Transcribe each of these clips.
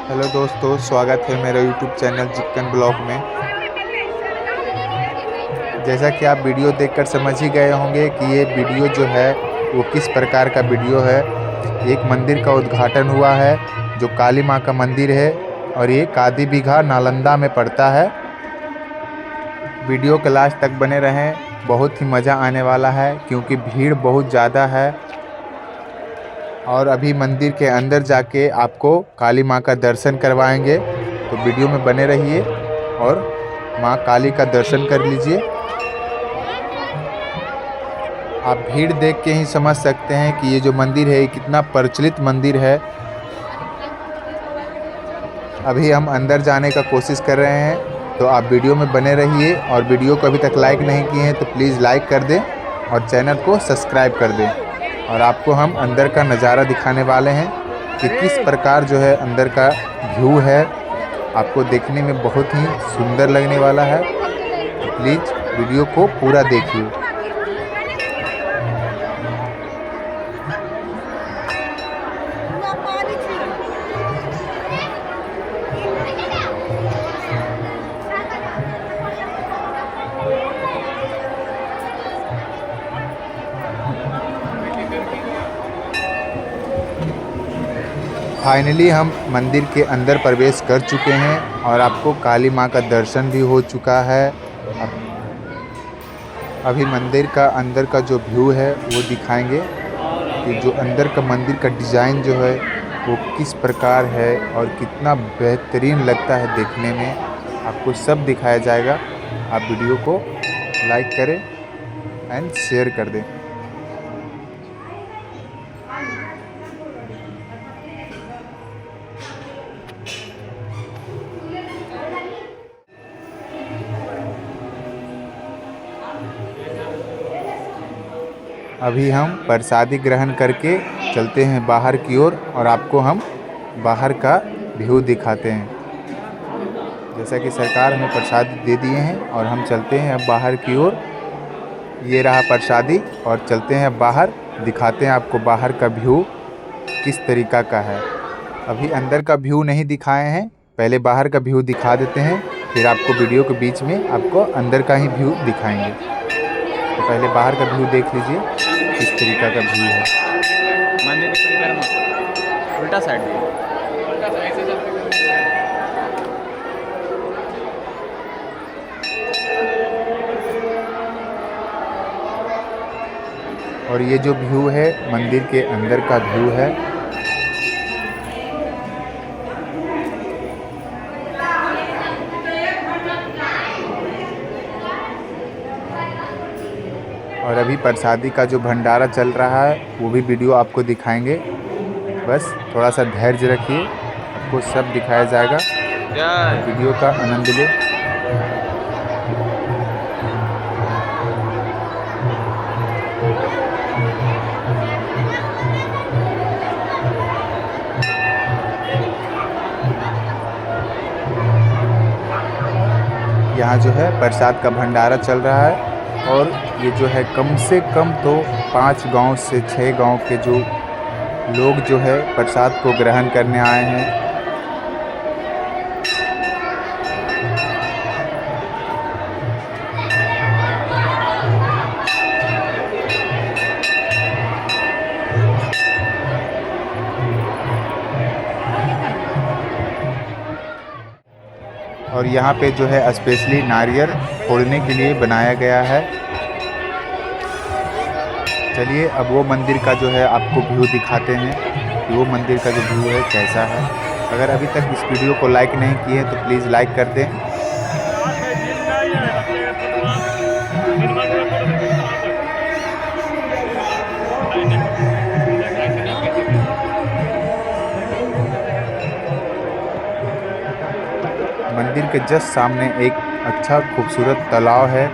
Hello दोस्तों, स्वागत है मेरे यूट्यूब चैनल चिकन ब्लॉग में। जैसा कि आप वीडियो देखकर समझ ही गए होंगे कि ये वीडियो जो है वो किस प्रकार का वीडियो है। एक मंदिर का उद्घाटन हुआ है जो काली माँ का मंदिर है और ये कादी बिघा नालंदा में पड़ता है। वीडियो के लास्ट तक बने रहें, बहुत ही मज़ा आने वाला है क्योंकि भीड़ बहुत ज़्यादा है। और अभी मंदिर के अंदर जाके आपको काली माँ का दर्शन करवाएंगे, तो वीडियो में बने रहिए और माँ काली का दर्शन कर लीजिए। आप भीड़ देख के ही समझ सकते हैं कि ये जो मंदिर है ये कितना प्रचलित मंदिर है। अभी हम अंदर जाने का कोशिश कर रहे हैं, तो आप वीडियो में बने रहिए। और वीडियो को अभी तक लाइक नहीं किए हैं तो प्लीज़ लाइक कर दें और चैनल को सब्सक्राइब कर दें। और आपको हम अंदर का नज़ारा दिखाने वाले हैं कि किस प्रकार जो है अंदर का व्यू है। आपको देखने में बहुत ही सुंदर लगने वाला है, तो प्लीज़ वीडियो को पूरा देखिए। फाइनली हम मंदिर के अंदर प्रवेश कर चुके हैं और आपको काली माँ का दर्शन भी हो चुका है। अभी मंदिर का अंदर का जो व्यू है वो दिखाएंगे कि जो अंदर का मंदिर का डिज़ाइन जो है वो किस प्रकार है और कितना बेहतरीन लगता है देखने में। आपको सब दिखाया जाएगा। आप वीडियो को लाइक करें एंड शेयर कर दें। अभी हम प्रसादी ग्रहण करके चलते हैं बाहर की ओर और आपको हम बाहर का व्यू दिखाते हैं। जैसा कि सरकार हमें प्रसादी दे दिए हैं और हम चलते हैं अब बाहर की ओर। ये रहा प्रसादी और चलते हैं बाहर, दिखाते हैं आपको बाहर का व्यू किस तरीक़ा का है। अभी अंदर का व्यू नहीं दिखाए हैं, पहले बाहर का व्यू दिखा देते हैं, फिर आपको वीडियो के बीच में आपको अंदर का ही व्यू दिखाएंगे। तो पहले बाहर का व्यू देख लीजिए किस तरीका का व्यू है। मंदिर के परिसर में उल्टा साइड में और ये जो व्यू है मंदिर के अंदर का व्यू है। और अभी प्रसादी का जो भंडारा चल रहा है वो भी वीडियो आपको दिखाएंगे। बस थोड़ा सा धैर्य रखिए, आपको सब दिखाया जाएगा। वीडियो का आनंद लें। यहाँ जो है प्रसाद का भंडारा चल रहा है और ये जो है कम से कम तो 5 गांव से 6 गांव के जो लोग जो है प्रसाद को ग्रहण करने आए हैं। और यहाँ पे जो है स्पेशली नारियल फोड़ने के लिए बनाया गया है। चलिए अब वो मंदिर का जो है आपको व्यू दिखाते हैं कि वो मंदिर का जो व्यू है कैसा है। अगर अभी तक इस वीडियो को लाइक नहीं किए तो प्लीज़ लाइक कर दें। मंदिर के जस्ट सामने एक अच्छा खूबसूरत तालाब है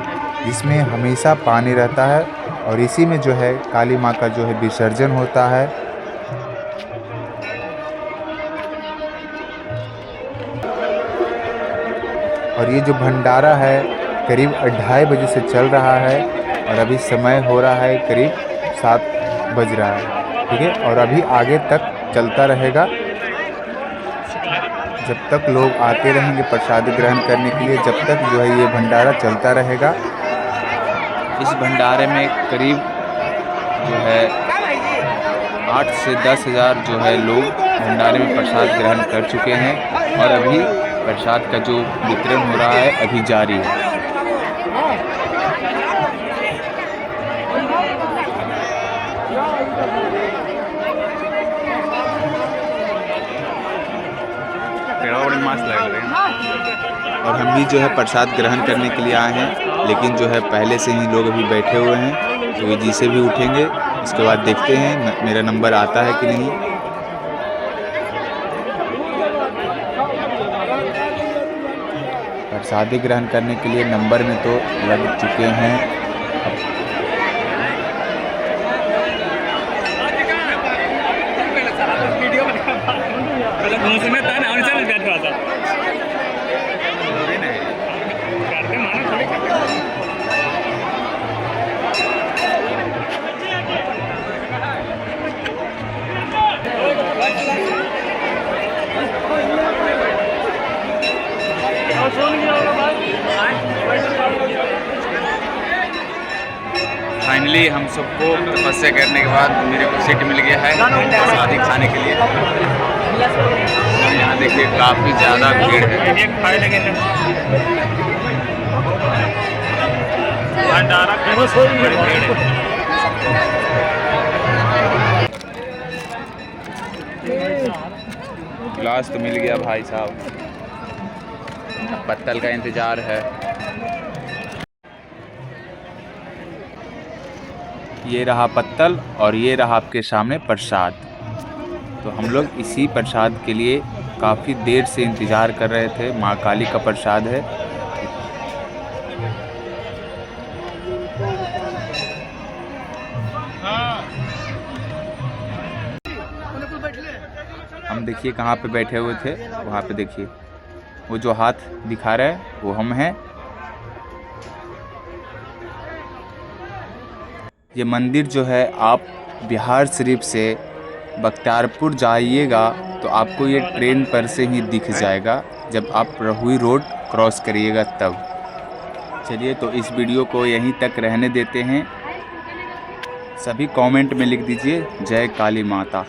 जिसमें हमेशा पानी रहता है और इसी में जो है काली माँ का जो है विसर्जन होता है। और ये जो भंडारा है करीब 2:30 बजे से चल रहा है और अभी समय हो रहा है करीब 7 बज रहा है। ठीक है, और अभी आगे तक चलता रहेगा। जब तक लोग आते रहेंगे प्रसाद ग्रहण करने के लिए, जब तक जो है ये भंडारा चलता रहेगा। इस भंडारे में करीब जो है 8 से 10 हज़ार जो है लोग भंडारे में प्रसाद ग्रहण कर चुके हैं और अभी प्रसाद का जो वितरण हो रहा है अभी जारी है। और हम भी जो है प्रसाद ग्रहण करने के लिए आए हैं, लेकिन जो है पहले से ही लोग अभी बैठे हुए हैं, तो ये जी से भी उठेंगे। इसके बाद देखते हैं मेरा नंबर आता है कि नहीं। प्रसादी ग्रहण करने के लिए नंबर में तो लग चुके हैं। फाइनली हम सबको तपस्या करने के बाद मेरे को सीट मिल गया है प्रसादी खाने के लिए। यहाँ देखिए काफ़ी ज़्यादा भीड़ है। बड़ी भीड़ है। गिलास तो मिल गया भाई साहब, पत्तल का इंतज़ार है। ये रहा पत्तल और ये रहा आपके सामने प्रसाद। तो हम लोग इसी प्रसाद के लिए काफ़ी देर से इंतज़ार कर रहे थे। माँ काली का प्रसाद है। हम देखिए कहाँ पे बैठे हुए थे, वहाँ पे देखिए वो जो हाथ दिखा रहा है वो हम हैं। ये मंदिर जो है आप बिहार शरीफ से बख्तियारपुर जाइएगा तो आपको ये ट्रेन पर से ही दिख जाएगा, जब आप रहुई रोड क्रॉस करिएगा तब। चलिए तो इस वीडियो को यहीं तक रहने देते हैं। सभी कमेंट में लिख दीजिए जय काली माता।